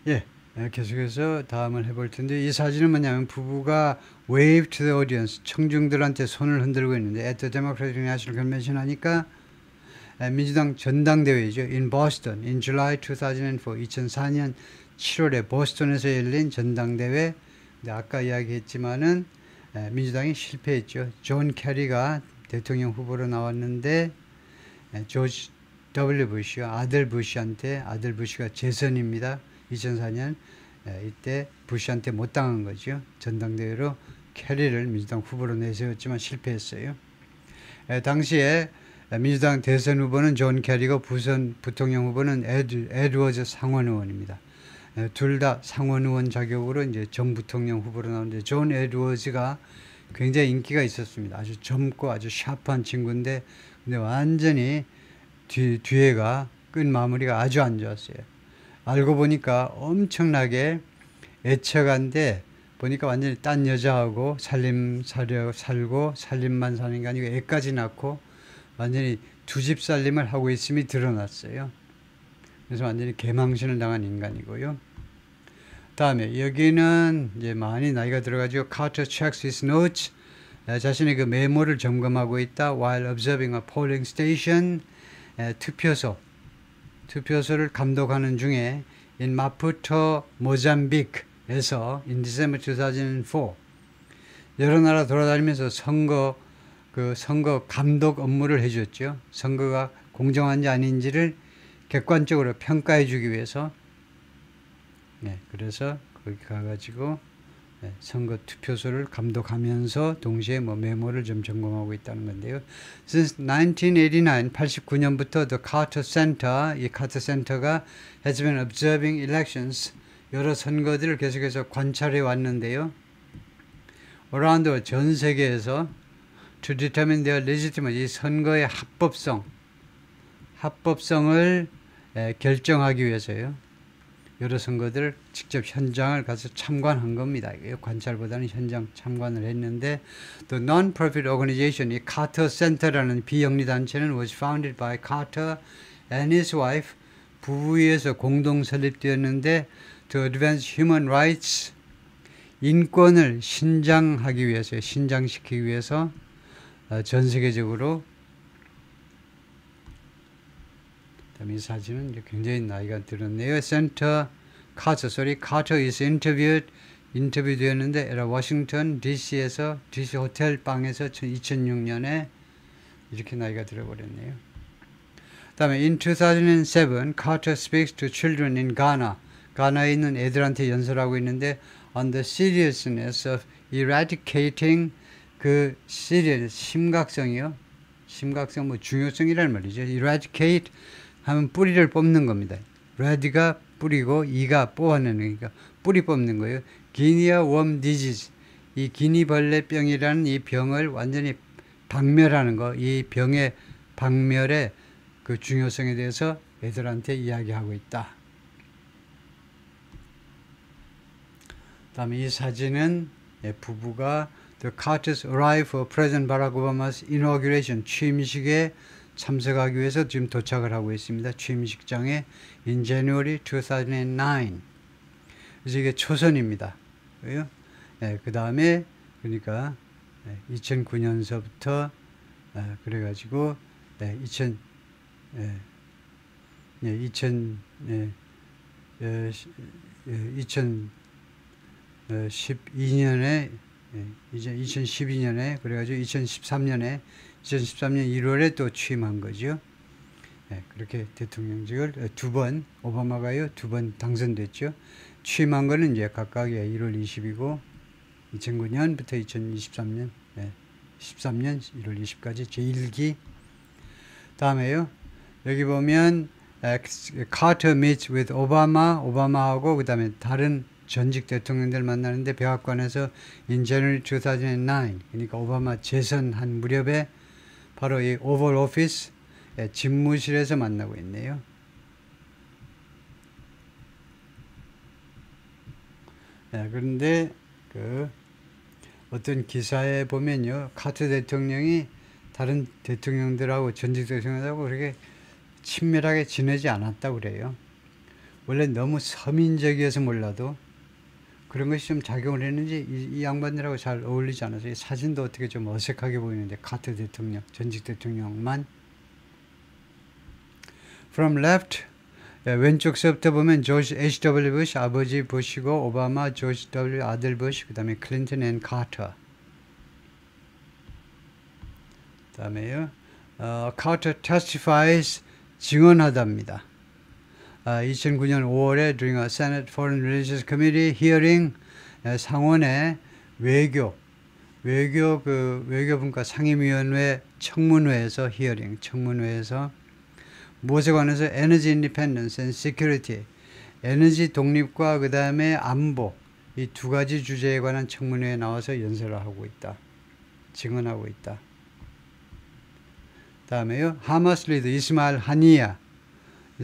예, 계속해서 다음을 해볼 텐데 이 사진은 뭐냐면 부부가 wave to the audience 청중들한테 손을 흔들고 있는데 at the Democratic National Convention 하니까 민주당 전당대회죠. in Boston in July 2004 2004년 7월에 보스턴에서 열린 전당대회. 근데 아까 이야기했지만은 민주당이 실패했죠. 존 캐리가 대통령 후보로 나왔는데 조지 W 부시 아들 부시가 재선입니다. 2004년 이때 부시한테 못 당한 거죠. 전당대회로 캐리를 민주당 후보로 내세웠지만 실패했어요. 당시에 민주당 대선 후보는 존 캐리고 부통령 후보는 에드워즈 상원 의원입니다. 둘 다 상원 의원 자격으로 이제 전 부통령 후보로 나오는데 존 에드워즈가 굉장히 인기가 있었습니다. 아주 젊고 아주 샤프한 친구인데 근데 완전히 뒤에가 끝마무리가 아주 안 좋았어요. 알고 보니까 엄청나게 애처간데 보니까 완전히 딴 여자하고 살고 살림만 사는 게 아니고 애까지 낳고 완전히 두 집 살림을 하고 있음이 드러났어요. 그래서 완전히 개망신을 당한 인간이고요. 다음에 여기는 이제 많이 나이가 들어가지고 Carter checks his notes. 자신의 그 메모를 점검하고 있다. While observing a polling station. 투표소를 감독하는 중에 in Maputo, 모잠비크에서 in December 2004 여러 나라 돌아다니면서 선거 감독 업무를 해줬죠. 선거가 공정한지 아닌지를 객관적으로 평가해 주기 위해서 그래서 거기 가가지고 선거 투표소를 감독하면서 동시에 뭐 메모를 좀 점검하고 있다는 건데요. Since 1989, 89년부터 the Carter Center, 이 Carter Center가 has been observing elections, 여러 선거들을 계속해서 관찰해 왔는데요. Around the world, 전 세계에서 to determine their legitimacy, 이 선거의 합법성을 결정하기 위해서요. 여러 선거들을 직접 현장을 가서 참관한 겁니다. 관찰보다는 현장 참관을 했는데 The non-profit organization, 이 Carter Center라는 비영리 단체는 was founded by Carter and his wife, 부부에서 공동 설립되었는데 to advance human rights, 인권을 신장시키기 위해서 전 세계적으로. 이 사진은 굉장히 나이가 들었네요. Carter is 인터뷰되었는데 era 워싱턴 DC에서 DC 호텔 방에서 2006년에 이렇게 나이가 들어버렸네요. 다음에 in 2007 Carter speaks to children in Ghana. 가나에 있는 애들한테 연설하고 있는데 on the seriousness of eradicating 그 심각성이요. 심각성 뭐 중요성이라는 말이죠. eradicate 하면 뿌리를 뽑는 겁니다. rad가 뿌리고 이가 뽑아내는 거니까 뿌리 뽑는 거예요. 기니아 웜 디지즈, 이 기니벌레병이라는 이 병을 완전히 박멸하는 거, 이 병의 박멸의 그 중요성에 대해서 애들한테 이야기하고 있다. 다음에 이 사진은 부부가 The Carters arrive for President Barack Obama's inauguration, 취임식에 참석하기 위해서 지금 도착을 하고 있습니다. 취임식장에 in January 2009. 그래서 이게 초선입니다. 그 다음에 그러니까 2009년서부터 그래가지고 2012년에 이제 2012년에 그래가지고 2013년 1월에 또 취임한 거죠. 그렇게 대통령직을 오바마가요, 두 번 당선됐죠. 취임한 거는 이제 각각 1월 20이고 2009년부터 2023년 13년 1월 20까지 제1기. 다음에요. 여기 보면 Carter meets with 오바마하고 그 다음에 다른 전직 대통령들 만나는데 백악관에서 in January 2009, 그러니까 오바마 재선한 무렵에 바로 이 오벌 오피스 집무실에서 만나고 있네요. 그런데 어떤 기사에 보면요, 카터 대통령이 다른 대통령들하고 전직 대통령들하고 그렇게 친밀하게 지내지 않았다고 그래요. 원래 너무 서민적이어서 몰라도 그런 것이 좀 작용을 했는지 이 양반들하고 잘 어울리지 않아서 이 사진도 어떻게 좀 어색하게 보이는데 카터 대통령, 전직 대통령만. From left, 왼쪽서부터 보면 조지 H.W. 부시 아버지 부시고 오바마, 조지 W. 아들 부시, 그 다음에 클린턴 앤 카터. 그 다음에요. 카터 testifies 증언하답니다. 2009년 5월에 during a Senate Foreign Relations Committee hearing 상원의 외교분과 상임위원회 청문회에서 청문회에서 무엇에 관해서 에너지 인디펜던스 앤 시큐리티 에너지 독립과 그 다음에 안보 이 두 가지 주제에 관한 청문회에 나와서 연설을 하고 있다. 증언하고 있다. 다음에요. 하마스 리더 이스마일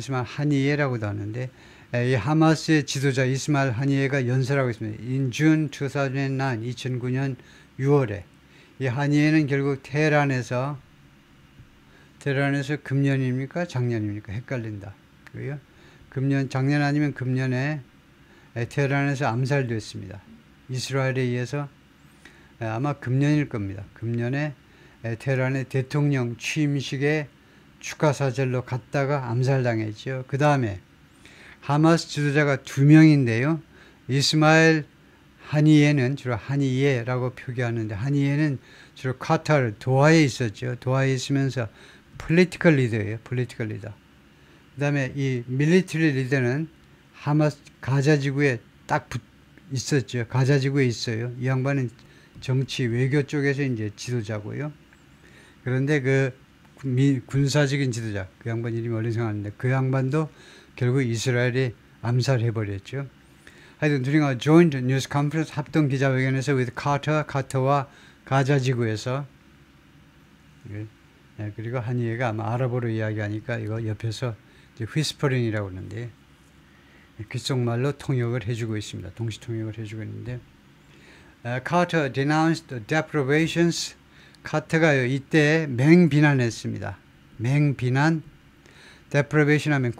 하니예라고도 하는데 이 하마스의 지도자 이스마일 하니예가 연설하고 있습니다. In June 2009, 2009년 6월에 이 하니예는 결국 테헤란에서 금년입니까? 작년입니까? 헷갈린다. 그고요. 작년 아니면 금년에 테헤란에서 암살됐습니다. 이스라엘에 의해서 아마 금년일 겁니다. 금년에 테헤란의 대통령 취임식에 축하사절로 갔다가 암살당했죠. 그 다음에 하마스 지도자가 2명인데요. 이스마일 하니예는 주로 하니예라고 표기하는데 하니예는 주로 카타르 도하에 있었죠. 도하에 있으면서 political 리더예요. political 리더. 그 다음에 이 military 리더는 하마스 가자지구에 딱 있었죠. 가자지구에 있어요. 이 양반은 정치 외교 쪽에서 이제 지도자고요. 그런데 그 군사적인 지도자, 그 양반 이름이 어린 생각하는데 그 양반도 결국 이스라엘이 암살해버렸죠. 하여튼 during a joint news conference 합동 기자회견에서 with 카터와 가자지구에서 그리고 한이에가 아마 아랍어로 이야기하니까 이거 옆에서 이제 휘스퍼링이라고 하는데 귓속말로 통역을 해주고 있습니다. 동시 통역을 해주고 있는데 Carter denounced the deprivations. 카터가요 이때 맹비난했습니다. 맹비난. deprivation 하면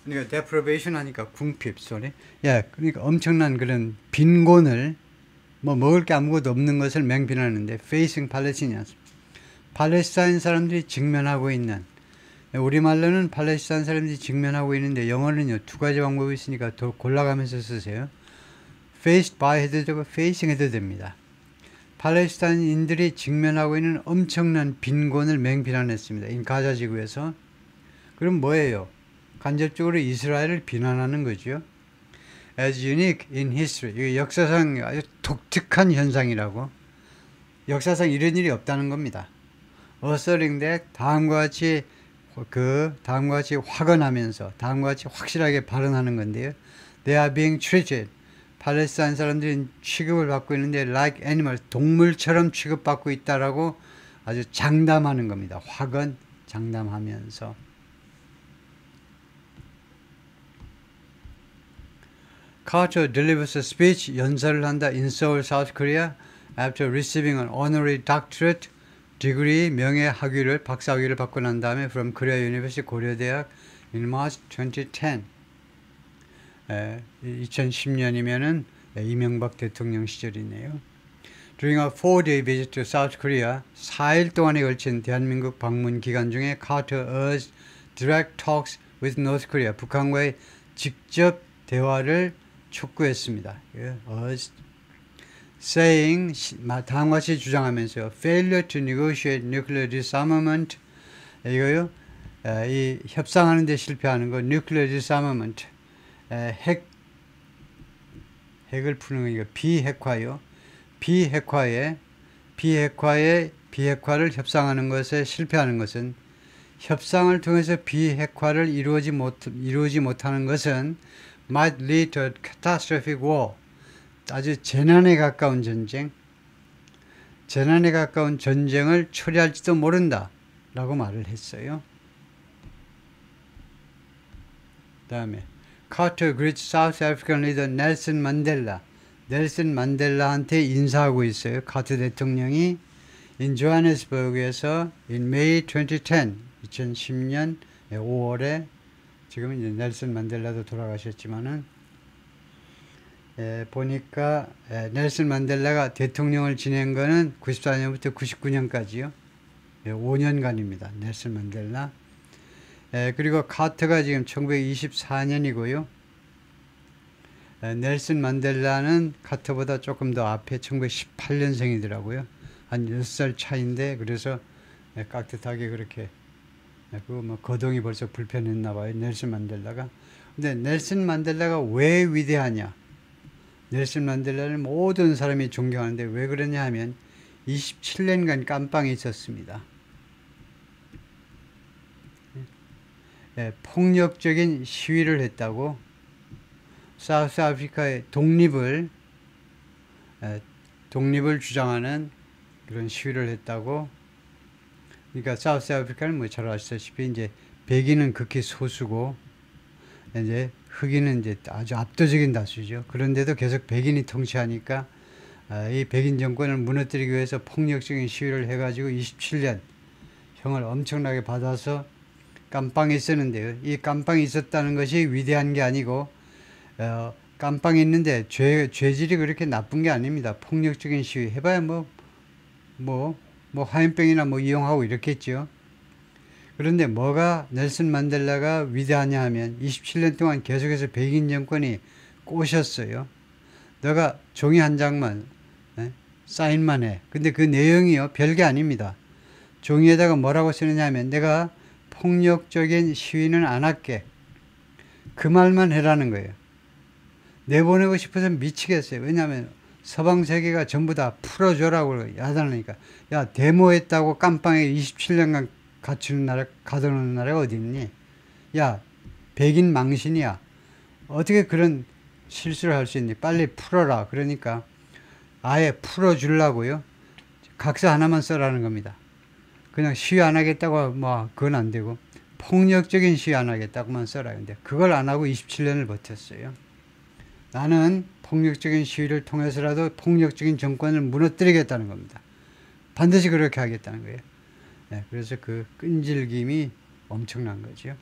그러니까 deprivation 하니까 궁핍 소리. 그러니까 엄청난 그런 빈곤을 먹을 게 아무것도 없는 것을 맹비난하는데 facing Palestinians. 팔레스타인 사람들이 직면하고 있는 우리말로는 팔레스타인 사람들이 직면하고 있는데 영어는요 2가지 방법이 있으니까 더 골라가면서 쓰세요. faced by 해도 되고 facing 해도 됩니다. 팔레스타인인들이 직면하고 있는 엄청난 빈곤을 맹비난했습니다. 이 가자 지구에서. 그럼 뭐예요? 간접적으로 이스라엘을 비난하는 거죠. As unique in history. 이게 역사상 아주 독특한 현상이라고. 역사상 이런 일이 없다는 겁니다. asserting that 다음과 같이 확언하면서 다음과 같이 확실하게 발언하는 건데요. They are being treated. 팔레스타인 사람들이 취급을 받고 있는데 like animals, 동물처럼 취급받고 있다라고 아주 장담하는 겁니다. 확언, 장담하면서. Carter delivers a speech, 연설을 한다 in Seoul, South Korea after receiving an honorary doctorate 디그리 명예학위를 박사학위를 받고 난 다음에 from Korea University 고려대학 in March 2010 2010년이면은 이명박 대통령 시절이네요. During a 4-day visit to South Korea 4일 동안에 걸친 대한민국 방문 기간 중에 Carter urged direct talks with North Korea 북한과의 직접 대화를 촉구했습니다. urged saying 다음과 같이 주장하면서요. failure to negotiate nuclear disarmament 이거요. 이 협상하는 데 실패하는 거 nuclear disarmament 핵을 푸는 거 비핵화요. 비핵화를 협상하는 것에 실패하는 것은 협상을 통해서 비핵화를 이루지 못하는 것은 might lead to a catastrophic war. 아주 재난에 가까운 전쟁을 초래할지도 모른다 라고 말을 했어요. 다음에 Carter greets South African leader 넬슨 만델라한테 인사하고 있어요. 카터 대통령이 in Johannesburg에서 in May 2010, 2010년 5월에 지금 이제 넬슨 만델라도 돌아가셨지만은 보니까 넬슨 만델라가 대통령을 지낸 거는 94년부터 99년까지요. 5년간입니다. 넬슨 만델라. 그리고 카터가 지금 1924년이고요. 넬슨 만델라는 카터보다 조금 더 앞에 1918년생이더라고요. 한 10살 차인데 그래서 깍듯하게 그렇게 그거 뭐 거동이 벌써 불편했나 봐요. 넬슨 만델라가. 근데 넬슨 만델라가 왜 위대하냐? 넬슨 만델라를 모든 사람이 존경하는데 왜 그러냐 하면 27년간 깜빵에 있었습니다. 폭력적인 시위를 했다고. 사우스 아프리카의 독립을 주장하는 그런 시위를 했다고. 그러니까 사우스 아프리카는 뭐 잘 아시다시피 이제 백인은 극히 소수고 이제 흑인은 이제 아주 압도적인 다수죠. 그런데도 계속 백인이 통치하니까 이 백인 정권을 무너뜨리기 위해서 폭력적인 시위를 해가지고 27년 형을 엄청나게 받아서 깜빵에 있었는데요. 이 깜빵에 있었다는 것이 위대한 게 아니고 깜빵에 있는데 죄질이 그렇게 나쁜 게 아닙니다. 폭력적인 시위 해봐야 뭐 화염병이나 뭐 이용하고 이렇겠죠. 그런데 뭐가 넬슨 만델라가 위대하냐 하면 27년 동안 계속해서 백인 정권이 꼬셨어요. 너가 종이 한 장만 사인만 해. 근데 그 내용이요 별게 아닙니다. 종이에다가 뭐라고 쓰느냐 하면 내가 폭력적인 시위는 안 할게. 그 말만 해라는 거예요. 내보내고 싶어서 미치겠어요. 왜냐하면 서방 세계가 전부 다 풀어줘라고 야단하니까. 야, 데모했다고 깜빵에 27년간 가두는 나라가 어디 있니? 야, 백인 망신이야. 어떻게 그런 실수를 할 수 있니? 빨리 풀어라. 그러니까 아예 풀어주려고요. 각서 하나만 써라는 겁니다. 그냥 시위 안 하겠다고 그건 안 되고 폭력적인 시위 안 하겠다고만 써라. 근데 그걸 안 하고 27년을 버텼어요. 나는 폭력적인 시위를 통해서라도 폭력적인 정권을 무너뜨리겠다는 겁니다. 반드시 그렇게 하겠다는 거예요. 그래서 그 끈질김이 엄청난 거죠.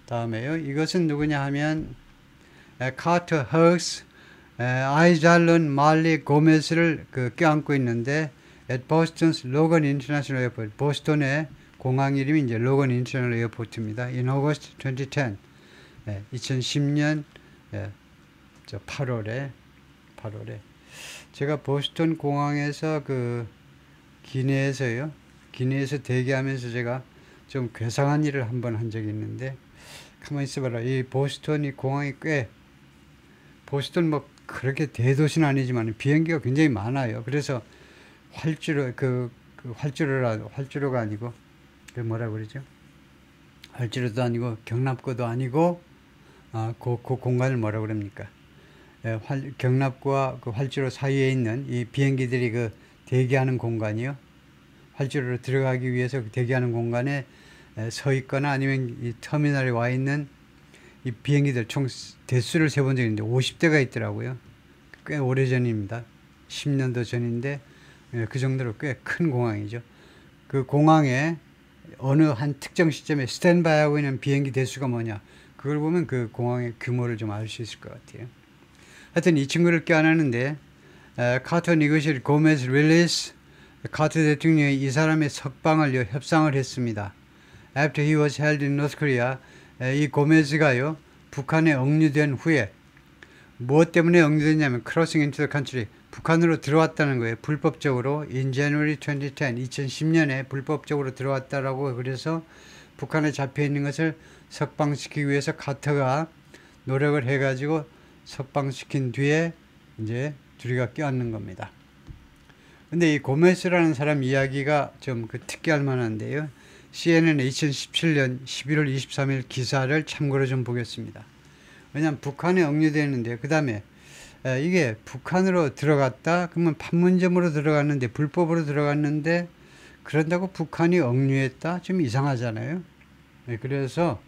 다음에요. 이것은 누구냐 하면 카터 허스, 아이잘론 말리 고메스를 껴안고 있는데 at Boston's Logan International Airport, 보스턴의 공항 이름이 이제 로건 인터내셔널 에어포트입니다. In August 2010, 2010년 8월에 제가 보스턴 공항에서 기내에서 대기하면서 제가 좀 괴상한 일을 한번 한 적이 있는데, 가만히 있어봐라. 이 보스턴이 공항이 보스턴 그렇게 대도시는 아니지만 비행기가 굉장히 많아요. 그래서 활주로가 아니고 뭐라 그러죠? 활주로도 아니고 경납고도 아니고 그 공간을 뭐라 그럽니까? 경납고와 그 활주로 사이에 있는 이 비행기들이 대기하는 공간이요. 활주로로 들어가기 위해서 대기하는 공간에 서 있거나 아니면 이 터미널에 와 있는 이 비행기들 총 대수를 세본 적이 있는데 50대가 있더라고요. 꽤 오래전입니다. 10년도 전인데 그 정도로 꽤 큰 공항이죠. 그 공항에 어느 한 특정 시점에 스탠바이 하고 있는 비행기 대수가 뭐냐, 그걸 보면 그 공항의 규모를 좀 알 수 있을 것 같아요. 하여튼 이 친구를 껴안았는데 카터 니거실 고메스 릴리스, 카터 대통령이 이 사람의 석방을 협상을 했습니다. After he was held in North Korea, 이 고메스가요 북한에 억류된 후에, 무엇 때문에 억류됐냐면 crossing into the country, 북한으로 들어왔다는 거예요. 불법적으로 in January 2010, 2010년에 불법적으로 들어왔다라고. 그래서 북한에 잡혀 있는 것을 석방시키기 위해서 카터가 노력을 해가지고 석방시킨 뒤에 이제 둘이가 껴안는 겁니다. 근데 이 고메스라는 사람 이야기가 좀 특이할 만한데요. CNN의 2017년 11월 23일 기사를 참고로 좀 보겠습니다. 왜냐하면 북한에 억류되는데, 그 다음에 이게 북한으로 들어갔다 그러면 판문점으로 들어갔는데, 불법으로 들어갔는데 그런다고 북한이 억류했다? 좀 이상하잖아요. 그래서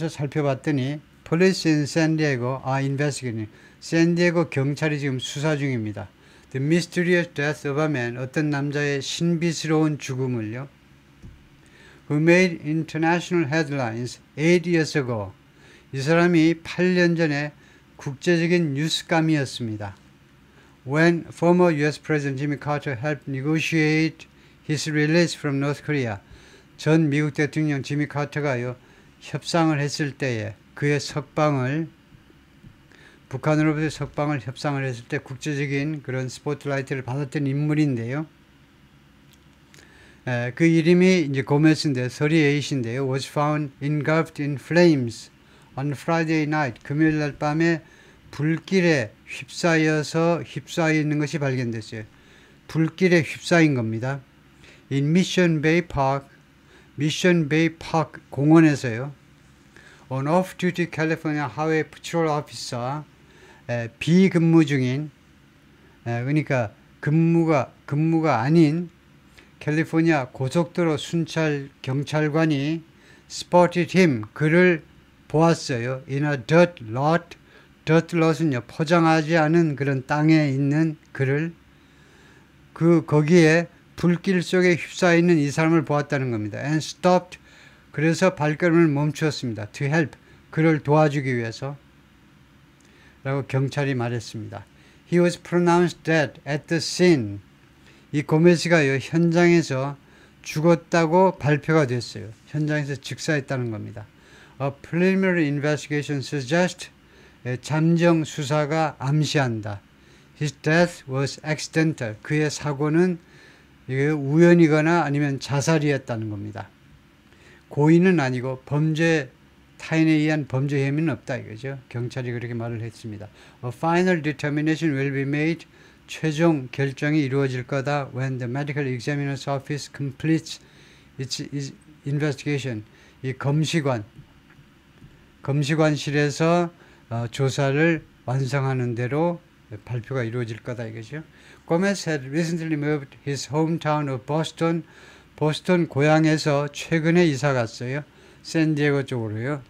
살펴봤더니 Police in San Diego are investigating. 샌디에고 경찰이 지금 수사 중입니다. The Mysterious Death of a Man, 어떤 남자의 신비스러운 죽음을요. Who made international headlines 8 years ago. 이 사람이 8년 전에 국제적인 뉴스감이었습니다. When former US President Jimmy Carter helped negotiate his release from North Korea. 전 미국 대통령 지미 카터가요 협상을 했을 때에 그의 석방을 북한으로부터 석방을 협상을 했을 때 국제적인 그런 스포트라이트를 받았던 인물인데요. 그 이름이 이제 고메스인데 38인데요. was found engulfed in flames on Friday night. 금요일 날 밤에 불길에 휩싸여 있는 것이 발견됐어요. 불길에 휩싸인 겁니다. In Mission Bay Park 공원에서요. On off-duty California Highway Patrol Officer 비근무 중인 그러니까 근무가 아닌 캘리포니아 고속도로 순찰 경찰관이 spotted him 그를 보았어요. In a dirt lot. dirt lot은요 포장하지 않은 그런 땅에 있는 그를 거기에 불길 속에 휩싸여 있는 이 사람을 보았다는 겁니다. And stopped. 그래서 발걸음을 멈추었습니다. To help. 그를 도와주기 위해서. 라고 경찰이 말했습니다. He was pronounced dead at the scene. 이 고메스가요, 현장에서 죽었다고 발표가 됐어요. 현장에서 즉사했다는 겁니다. A preliminary investigation suggests 잠정 수사가 암시한다. His death was accidental. 그의 사고는 우연이거나 아니면 자살이었다는 겁니다. 고의는 아니고 타인에 의한 범죄 혐의는 없다 이거죠. 경찰이 그렇게 말을 했습니다. A final determination will be made. 최종 결정이 이루어질 거다. When the medical examiner's office completes its investigation. 이 검시관실에서 조사를 완성하는 대로 발표가 이루어질 거다 이거죠. Gomez had recently moved his hometown of Boston. 보스턴 고향에서 최근에 이사 갔어요. 샌디에고 쪽으로요.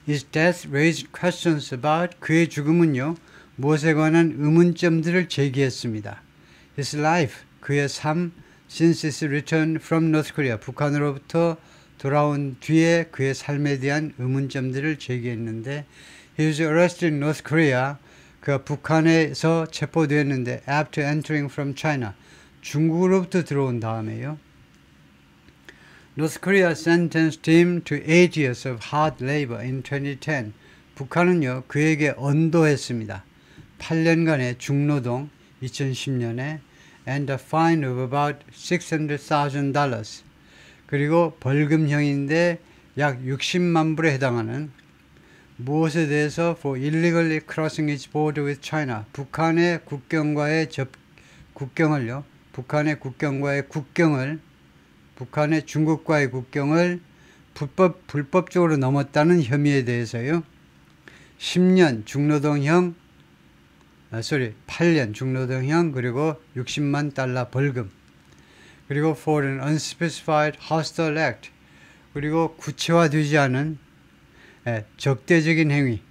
His death raised questions about 그의 죽음은요. 무엇에 관한 의문점들을 제기했습니다. His life, 그의 삶, since his return from North Korea, 북한으로부터 돌아온 뒤에 그의 삶에 대한 의문점들을 제기했는데 He was arrested in North Korea. 그가 북한에서 체포되었는데 after entering from China. 중국으로부터 들어온 다음에요. North Korea sentenced him to 8 years of hard labor in 2010. 북한은요, 그에게 언도했습니다. 8년간의 중노동 2010년에 and a fine of about $600,000. 그리고 벌금형인데 약 60만 불에 해당하는 무엇에 대해서 for illegally crossing its border with China. 북한의 국경과의 국경을요. 북한의 중국과의 국경을 불법적으로 넘었다는 혐의에 대해서요. 8년 중노동형 그리고 60만 달러 벌금. 그리고 for an unspecified hostile act. 그리고 구체화되지 않은 적대적인 행위.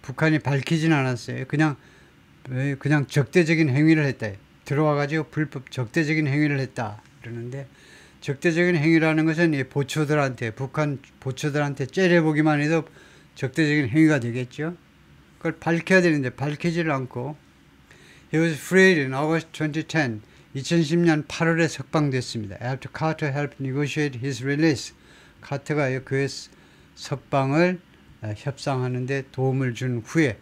북한이 밝히진 않았어요. 그냥 적대적인 행위를 했다. 들어와가지고 불법 적대적인 행위를 했다. 그러는데 적대적인 행위라는 것은 이 북한 보초들한테 째려보기만 해도 적대적인 행위가 되겠죠. 그걸 밝혀야 되는데 밝히지를 않고 He was freed in August 2010. 2010년 8월에 석방됐습니다. After Carter helped negotiate his release. 카터가 그의 석방을 협상하는 데 도움을 준 후에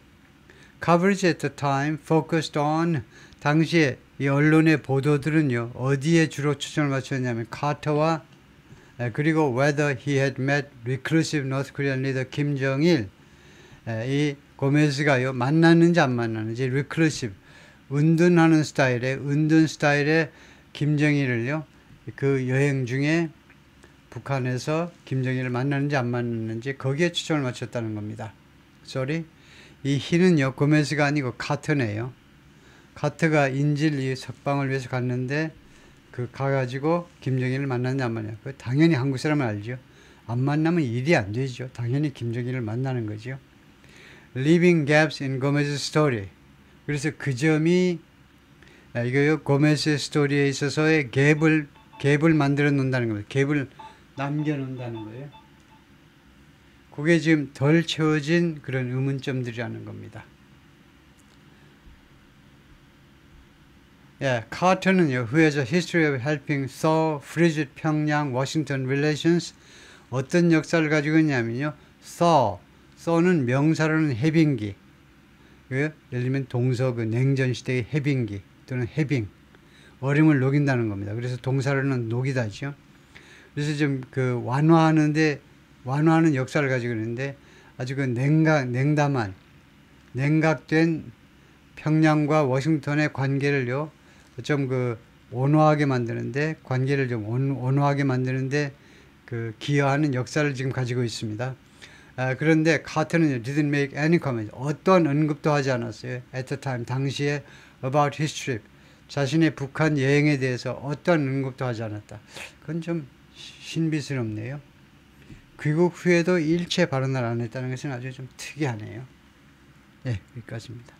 Coverage at the time focused on 당시에 이 언론의 보도들은요. 어디에 주로 초점을 맞췄냐면 카터와 그리고 whether he had met reclusive North Korean leader 김정일 이 고메스가요. 만났는지 안 만났는지 reclusive 은둔 스타일의 김정일을요. 그 여행 중에 북한에서 김정일을 만났는지 안 만났는지 거기에 초점을 맞췄다는 겁니다. 이 희는요. 고메스가 아니고 카터네요. 카터가 인질 이 석방을 위해서 갔는데 가가지고 김정일을 만났냐 안 만났냐. 당연히 한국 사람은 알죠. 안 만나면 일이 안 되죠. 당연히 김정일을 만나는 거죠. Leaving gaps in Gomez's story. 그래서 그 점이 이거요 고메스의 스토리에 있어서의 갭을 만들어 놓는다는 겁니다. 갭을 남겨 놓는다는 거예요. 그게 지금 덜 채워진 그런 의문점들이라는 겁니다. 예, 카터는요, who has a history of helping Seoul, Frigid, 평양, Washington relations 어떤 역사를 가지고 있냐면요, Seoul는 명사로는 해빙기, 예를 들면 동서 그 냉전 시대의 해빙기 또는 해빙, 얼음을 녹인다는 겁니다. 그래서 동사로는 녹이다죠. 그래서 좀 그 완화하는 역사를 가지고 있는데 아주 그 냉각된 평양과 워싱턴의 관계를요, 좀 그 온화하게 만드는데, 관계를 좀 온화하게 만드는데 그 기여하는 역사를 지금 가지고 있습니다. 그런데 카터는 didn't make any comment. 어떤 언급도 하지 않았어요. At the time, 당시에 about his trip. 자신의 북한 여행에 대해서 어떤 언급도 하지 않았다. 그건 좀 신비스럽네요. 귀국 후에도 일체 발언을 안 했다는 것은 아주 좀 특이하네요. 예, 여기까지입니다.